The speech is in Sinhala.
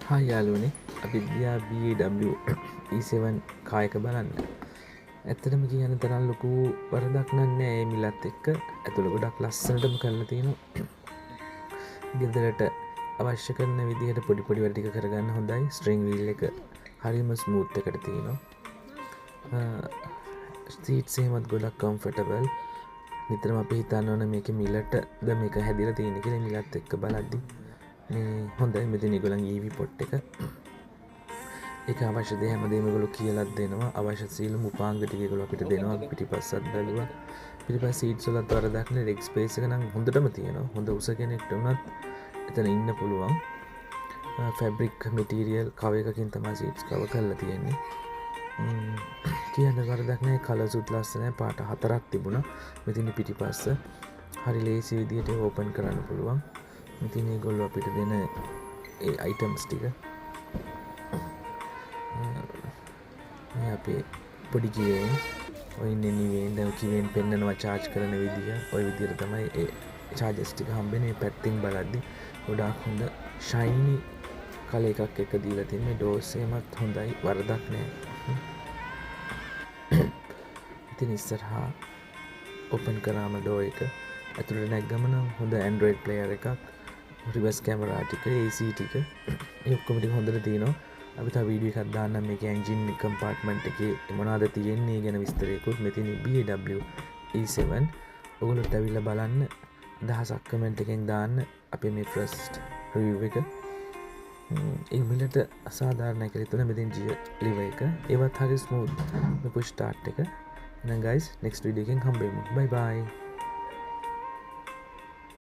හා යාලුවනේ අපි ගියා BAW E7 කායක බලන්න. ඇත්තටම කියන්න තරම් ලොකු වරදක් නෑ ඒ මිලත් එක්ක. ඇතුළ ගොඩක් ලස්සනටම කරලා තියෙනවා. ගෙදරට අවශ්‍ය කරන විදිහට පොඩි පොඩි වැඩ ටික කරගන්න හොඳයි. ස්ට්‍රින්ග් වීල් එක හරිම ස්මූත් එකට තියෙනවා. සීට්ස් එහෙමත් ගොඩක් කම්ෆර්ටබල්. නිතරම අපි හිතන්න ඕන මේක මිලටද මේක හැදිලා තියෙන්නේ කියලා මිලත් එක්ක බලද්දි. මේ හොඳයි මෙතන ඒගොල්ලන්ගේ EV පොට් එක. ඒක අවශ්‍ය දේ හැමදේම ඒගොල්ලෝ කියලාත් දෙනවා. අවශ්‍ය සියලුම උපාංග ටික ඒගොල්ලෝ අපිට දෙනවා. පිටිපස්සත් බැලුවා. පිටිපස්ස සීට්ස් වලත් වරදක් නෑ. ලෙග් ස්පේස් එක නම් හොඳටම තියෙනවා. හොඳ උස කෙනෙක්ට වුණත් එතන ඉන්න පුළුවන්. ෆැබ්‍රික් මැටීරියල් කව එකකින් තමයි සීට්ස් කව කරලා තියෙන්නේ. කියන්න වරදක් නෑ. කලර්ස් උත් ලස්සනයි. පාට 4ක් තිබුණා. මෙතන පිටිපස්ස හරි ලේසි විදිහට ඕපන් කරන්න පුළුවන්. මෙතින් ඒගොල්ලෝ අපිට දෙන ඒ අයිටම්ස් ටික මේ අපේ පොඩි කිවෙන් ඔය නිවෙන් දැන් කිවෙන් පෙන්නනවා charge කරන විදිය. ඔය විදියට තමයි ඒ charges ටික හම්බෙන්නේ. මේ පැත්තෙන් බලද්දි ගොඩාක් හොඳ shiny කලර් එකක් එක දීලා තියෙන මේ ඩෝර්ස් එකමත් හොඳයි. වරදක් නෑ. ඉතින් ඉස්සරහා ඕපන් කරාම ඩෝර් එක ඇතුළට නැග්ගම නම් හොඳ Android player එකක්, රිවර්ස් කැමරා ටික, AC ටික ඒ ඔක්කොම ටික හොඳට තියෙනවා. අපි තව වීඩියෝ එකක් දාන්නම් මේකේ එන්ජින් කම්පාර්ට්මන්ට් එකේ මොනවද තියෙන්නේ ගැන විස්තරයකුත්. මෙතන BAW E7 ඔයගොල්ලෝත් ඇවිල්ලා බලන්න. දහසක් කමෙන්ට් එකෙන් දාන්න අපේ මේ ෆස්ට් රිවිව් එක. ඒ මිලට අසාධාරණයි කියලා හිතුණා. මෙතෙන් ජිය ලිවර් එක ඒවත් හරි ස්මූත්. මේ පුෂ් ස්ටාර්ට් එක. එහෙනම් guys next video එකෙන් හම්බෙමු. bye bye.